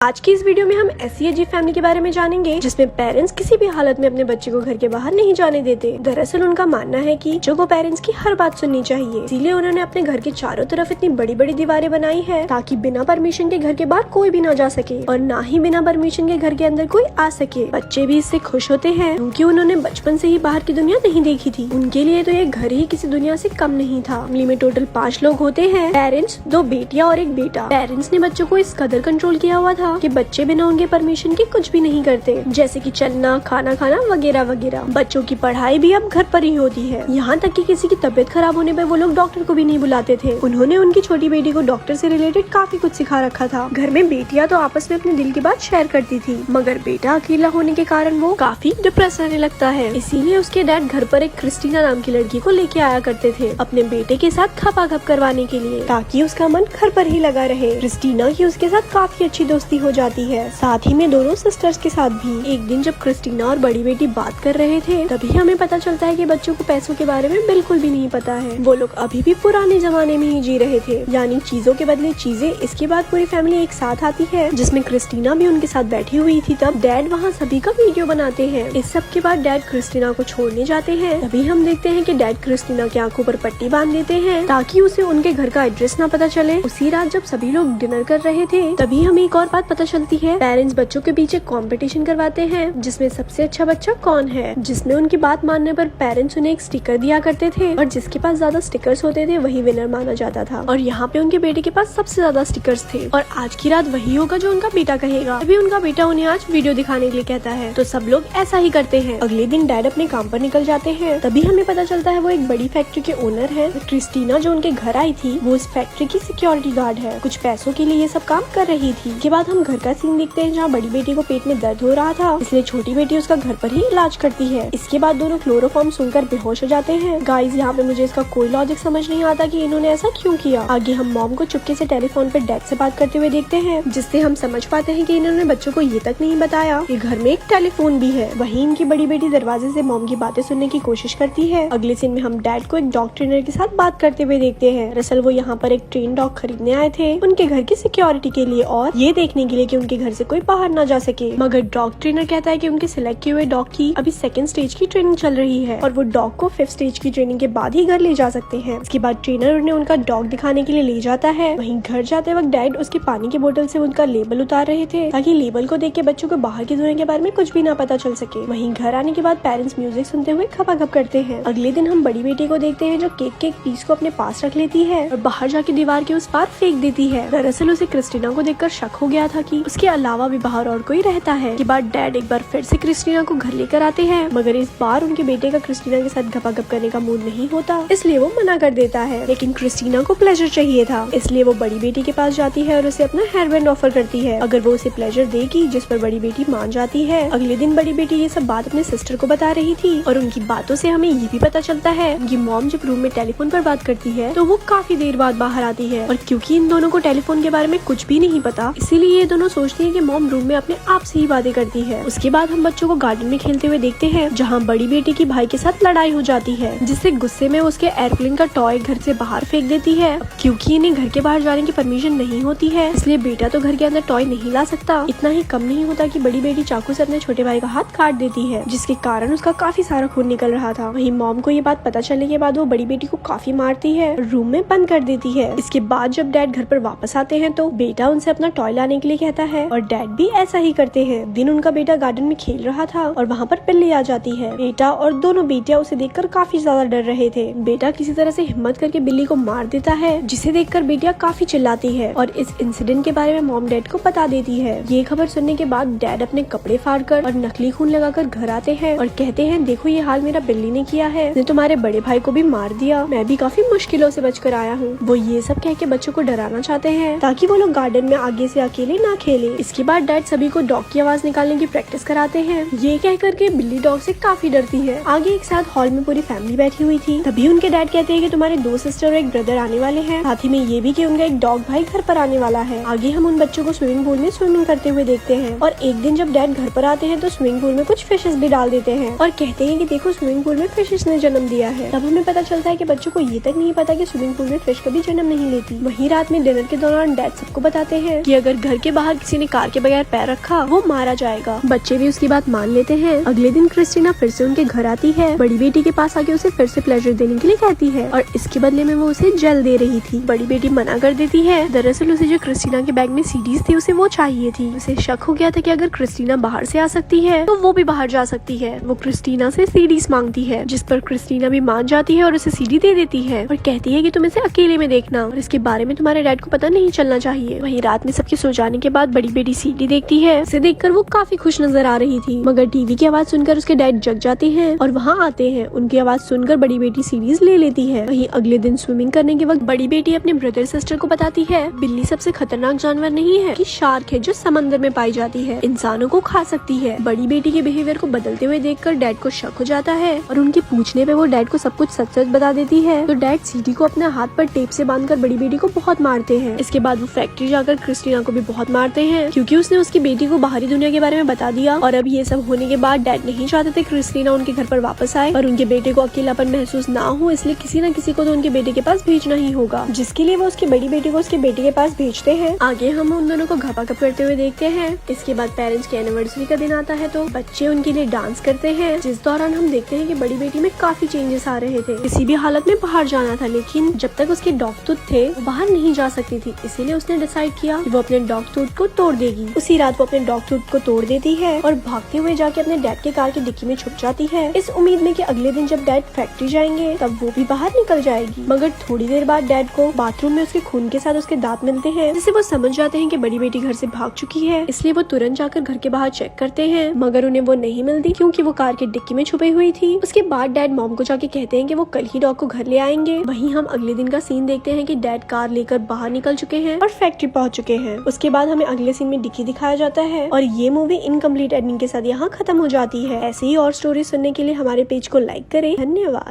आज की इस वीडियो में हम ऐसी अजीब फैमिली के बारे में जानेंगे जिसमें पेरेंट्स किसी भी हालत में अपने बच्चे को घर के बाहर नहीं जाने देते। दरअसल उनका मानना है कि बच्चों को पेरेंट्स की हर बात सुननी चाहिए, इसीलिए उन्होंने अपने घर के चारों तरफ इतनी बड़ी बड़ी दीवारें बनाई है ताकि बिना परमिशन के घर के बाहर कोई भी ना जा सके और ना ही बिना परमिशन के घर के अंदर कोई आ सके। बच्चे भी इससे खुश होते हैं क्योंकि उन्होंने बचपन से ही बाहर की दुनिया नहीं देखी थी। उनके लिए तो ये घर ही किसी दुनिया से कम नहीं था। फैमिली में टोटल 5 लोग होते हैं, पेरेंट्स, 2 बेटियां और 1 बेटा। पेरेंट्स ने बच्चों को इस कदर कंट्रोल किया हुआ था कि बच्चे बिना उनके परमिशन के कुछ भी नहीं करते, जैसे कि चलना, खाना खाना वगैरह वगैरह। बच्चों की पढ़ाई भी अब घर पर ही होती है, यहाँ तक कि किसी की तबीयत खराब होने पर वो लोग डॉक्टर को भी नहीं बुलाते थे। उन्होंने उनकी छोटी बेटी को डॉक्टर से रिलेटेड काफी कुछ सिखा रखा था। घर में बेटियां तो आपस में अपने दिल की बात शेयर करती थी, मगर बेटा अकेला होने के कारण वो काफी डिप्रेस रहने लगता है। इसीलिए उसके डैड घर पर एक क्रिस्टीना नाम की लड़की को लेके आया करते थे अपने बेटे के साथ खपाखप करवाने के लिए, ताकि उसका मन घर पर ही लगा रहे। क्रिस्टीना की उसके साथ काफी अच्छी दोस्ती हो जाती है, साथ ही में दोनों सिस्टर्स के साथ भी। एक दिन जब क्रिस्टीना और बड़ी बेटी बात कर रहे थे तभी हमें पता चलता है कि बच्चों को पैसों के बारे में बिल्कुल भी नहीं पता है। वो लोग अभी भी पुराने जमाने में ही जी रहे थे, यानी चीजों के बदले चीजें। इसके बाद पूरी फैमिली एक साथ आती है जिसमें क्रिस्टीना भी उनके साथ बैठी हुई थी। तब डैड वहाँ सभी का वीडियो बनाते हैं। इस सब के बाद डैड क्रिस्टीना को छोड़ने जाते हैं। तभी हम देखते हैं कि डैड क्रिस्टीना की आंखों पर पट्टी बांध देते हैं ताकि उसे उनके घर का एड्रेस ना पता चले। उसी रात जब सभी लोग डिनर कर रहे थे तभी हमें एक और बात पता चलती है। पेरेंट्स बच्चों के बीच एक कॉम्पिटिशन करवाते हैं जिसमें सबसे अच्छा बच्चा कौन है, जिसमें उनकी बात मानने पर पेरेंट्स उन्हें एक स्टिकर दिया करते थे और जिसके पास ज्यादा स्टिकर्स होते थे वही विनर माना जाता था। और यहाँ पे उनके बेटे के पास सबसे ज्यादा स्टिकर्स थे और आज की रात वही होगा जो उनका बेटा कहेगा। तभी उनका बेटा उन्हें आज वीडियो दिखाने के लिए कहता है, तो सब लोग ऐसा ही करते हैं। अगले दिन डैड अपने काम पर निकल जाते हैं। तभी हमें पता चलता है वो एक बड़ी फैक्ट्री के ओनर है। क्रिस्टीना जो उनके घर आई थी वो इस फैक्ट्री की सिक्योरिटी गार्ड है, कुछ पैसों के लिए ये सब काम कर रही थी। के बाद हम घर का सीन देखते हैं जहाँ बड़ी बेटी को पेट में दर्द हो रहा था, इसलिए छोटी बेटी उसका घर पर ही इलाज करती है। इसके बाद दोनों क्लोरोफॉर्म सुनकर बेहोश हो जाते हैं। गाइस, यहाँ पे मुझे इसका कोई लॉजिक समझ नहीं आता कि इन्होंने ऐसा क्यों किया। आगे हम मॉम को चुपके से टेलीफोन पर डैड से बात करते हुए देखते हैं, जिससे हम समझ पाते हैं कि इन्होंने बच्चों को ये तक नहीं बताया कि घर में एक टेलीफोन भी है। वहीं इनकी बड़ी बेटी दरवाजे से मॉम की बातें सुनने की कोशिश करती है। अगले सीन में हम डैड को एक डॉग ट्रेनर के साथ बात करते हुए देखते हैं। दरअसल वो यहाँ पर एक ट्रेन डॉग खरीदने आए थे उनके घर की सिक्योरिटी के लिए और ये देखने के लिए कि उनके घर से कोई बाहर ना जा सके। मगर डॉग ट्रेनर कहता है कि उनके सिलेक्ट किए हुए डॉग की अभी 2nd स्टेज की ट्रेनिंग चल रही है और वो डॉग को 5th स्टेज की ट्रेनिंग के बाद ही घर ले जा सकते हैं। इसके बाद ट्रेनर उन्हें उनका डॉग दिखाने के लिए ले जाता है। वहीं घर जाते वक्त डैड उसके पानी की बोतल से उनका लेबल उतार रहे थे ताकि लेबल को देख के बच्चों को बाहर की दुनिया के बारे में कुछ भी ना पता चल सके। वहीं घर आने के बाद पेरेंट्स म्यूजिक सुनते हुए खपाखप करते हैं। अगले दिन हम बड़ी बेटी को देखते हैं जो केक के एक पीस को अपने पास रख लेती है और बाहर जाके दीवार के उस पार फेंक देती है। दरअसल उसे क्रिस्टीना को देखकर शक हो गया था कि उसके अलावा भी बाहर और कोई रहता है। के बाद डैड एक बार फिर से क्रिस्टीना को घर लेकर आते हैं, मगर इस बार उनके बेटे का क्रिस्टीना के साथ गपागप करने का मूड नहीं होता, इसलिए वो मना कर देता है। लेकिन क्रिस्टीना को प्लेजर चाहिए था, इसलिए वो बड़ी बेटी के पास जाती है और उसे अपना हेयर बैंड ऑफर करती है अगर वो उसे प्लेजर देगी, जिस पर बड़ी बेटी मान जाती है। अगले दिन बड़ी बेटी ये सब बात अपने सिस्टर को बता रही थी और उनकी बातों से हमें ये भी पता चलता है कि मॉम जब रूम में टेलीफोन पर बात करती है तो वो काफी देर बाद बाहर आती है और क्योंकि इन दोनों को टेलीफोन के बारे में कुछ भी नहीं पता, इसीलिए ये दोनों सोचती है कि मॉम रूम में अपने आप से ही बातें करती है। उसके बाद हम बच्चों को गार्डन में खेलते हुए देखते हैं जहाँ बड़ी बेटी की भाई के साथ लड़ाई हो जाती है, जिससे गुस्से में उसके एयरप्लेन का टॉय घर से बाहर फेंक देती है। क्योंकि इन्हें घर के बाहर जाने की परमिशन नहीं होती है, इसलिए बेटा तो घर के अंदर टॉय नहीं ला सकता। इतना ही कम नहीं होता कि बड़ी बेटी चाकू से अपने छोटे भाई का हाथ काट देती है, जिसके कारण उसका काफी सारा खून निकल रहा था। वहीं मॉम को ये बात पता चलने के बाद वो बड़ी बेटी को काफी मारती है, रूम में बंद कर देती है। इसके बाद जब डैड घर पर वापस आते हैं तो बेटा उनसे अपना टॉय लाने के लिए कहता है और डैड भी ऐसा ही करते हैं। दिन उनका बेटा गार्डन में खेल रहा था और वहाँ पर बिल्ली आ जाती है। बेटा और दोनों बेटियां उसे देखकर काफी ज्यादा डर रहे थे। बेटा किसी तरह से हिम्मत करके बिल्ली को मार देता है, जिसे देखकर बेटियां काफी चिल्लाती है और इस इंसिडेंट के बारे में मॉम डैड को बता देती है। ये खबर सुनने के बाद डैड अपने कपड़े फाड़कर और नकली खून लगाकर घर आते हैं और कहते हैं, देखो ये हाल मेरा बिल्ली ने किया है, इसने तुम्हारे बड़े भाई को भी मार दिया, मैं भी काफी मुश्किलों से बचकर आया हूँ। वो ये सब कह के बच्चों को डराना चाहते हैं ताकि वो लोग गार्डन में आगे से अकेले ना खेले। इसके बाद डैड सभी को डॉग की आवाज निकालने की प्रैक्टिस कराते हैं। ये कह करके बिल्ली डॉग से काफी डरती है। आगे एक साथ हॉल में पूरी फैमिली बैठी हुई थी। तभी उनके डैड कहते हैं कि तुम्हारे 2 सिस्टर और 1 ब्रदर आने वाले हैं, साथ ही में ये भी कि उनका एक डॉग भाई घर पर आने वाला है। आगे हम उन बच्चों को स्विमिंग पूल में स्विमिंग करते हुए देखते हैं और एक दिन जब डैड घर पर आते हैं तो स्विमिंग पूल में कुछ फिशेस भी डाल देते हैं और कहते हैं कि देखो स्विमिंग पूल में फिशेस ने जन्म दिया है। तब हमें पता चलता है कि बच्चों को ये तक नहीं पता कि स्विमिंग पूल में फिश कभी जन्म नहीं लेती। वहीं रात में डिनर के दौरान डैड सबको बताते हैं कि अगर घर के बाहर किसी ने कार के बगैर पैर रखा वो मारा जाएगा। बच्चे भी उसकी बात मान लेते हैं। अगले दिन क्रिस्टीना फिर से उनके घर आती है, बड़ी बेटी के पास आके उसे फिर से प्लेजर देने के लिए कहती है और इसके बदले में वो उसे जेल दे रही थी। बड़ी बेटी मना कर देती है। दरअसल उसे जो क्रिस्टीना के बैग में सीडीज थी उसे वो चाहिए थी। उसे शक हो गया था कि अगर क्रिस्टीना बाहर से आ सकती है तो वो भी बाहर जा सकती है। वो क्रिस्टीना से सीडीज मांगती है, जिस पर क्रिस्टीना भी मान जाती है और उसे सीडी दे देती है और कहती है कि तुम इसे अकेले में देखना और इसके बारे में तुम्हारे डैड को पता नहीं चलना चाहिए। वहीं रात में सबके सो जाने के बाद बड़ी बेटी सीडी देखती है। इसे देखकर वो काफी खुश नजर आ रही थी, मगर टीवी की आवाज सुनकर उसके डैड जग जाते हैं और वहाँ आते हैं। उनकी आवाज सुनकर बड़ी बेटी सीडीज ले लेती है। वहीं अगले दिन स्विमिंग करने के वक्त बड़ी बेटी अपने ब्रदर सिस्टर को बताती है बिल्ली सबसे खतरनाक जानवर नहीं है कि शार्क है जो समंदर में पाई जाती है, इंसानों को खा सकती है। बड़ी बेटी के बिहेवियर को बदलते हुए देखकर डैड को शक हो जाता है और उनके पूछने पे वो डैड को सब कुछ सच सच बता देती है। तो डैड सीडी को अपने हाथ पर टेप से बांधकर बड़ी बेटी को बहुत मारते हैं। इसके बाद वो फैक्ट्री जाकर क्रिस्टीना को भी बहुत मारते हैं क्योंकि उसने उसकी बेटी को बाहरी दुनिया के बारे में बता दिया। और अब ये सब होने के बाद डैड नहीं चाहते थे क्रिस्टीना उनके घर पर वापस आए और उनके बेटे को अकेलापन महसूस ना हो, इसलिए किसी न किसी को तो उनके बेटे के पास भेजना ही होगा, जिसके लिए वो उसकी बड़ी बेटी को उसके बेटे के पास भेजते हैं। आगे हम उन दोनों को घपाघप करते हुए देखते हैं। इसके बाद पेरेंट्स की एनिवर्सरी का दिन आता है तो बच्चे उनके लिए डांस करते हैं, जिस दौरान हम देखते हैं कि बड़ी बेटी में काफी चेंजेस आ रहे थे। किसी भी हालत में बाहर जाना था, लेकिन जब तक उसके डॉग टूथ थे वो बाहर नहीं जा सकती थी, इसीलिए उसने डिसाइड किया कि वो अपने डॉग टूथ को तोड़ देगी। उसी रात वो अपने डॉग टूथ को तोड़ देती है और भागते हुए जाके अपने डैड के कार की डिक्की में छुप जाती है, इस उम्मीद में कि अगले दिन जब डैड फैक्ट्री जाएंगे तब वो भी बाहर निकल जाएगी। मगर थोड़ी देर बाद डैड को बाथरूम में उसके खून के साथ उसके दांत मिलते हैं, जिससे वो समझ जाते हैं कि बड़ी बेटी घर से भाग चुकी है। इसलिए वो तुरंत जाकर घर के बाहर चेक करते हैं, मगर उन्हें वो नहीं मिलती क्योंकि वो कार की डिक्की में छुपी हुई थी। उसके बाद डैड मॉम को जाके कहते हैं कि वो कल ही डॉग को घर ले आएंगे। वहीं हम अगले दिन का सीन देखते हैं कि डैड कार लेकर बाहर निकल चुके हैं और फैक्ट्री पहुंच चुके हैं। उसके बाद हमें अगले सीन में डिक्की दिखाया जाता है और ये मूवी इनकम्प्लीट एंडिंग के साथ यहाँ खत्म हो जाती है। ऐसे ही और स्टोरी सुनने के लिए हमारे पेज को लाइक करें। धन्यवाद।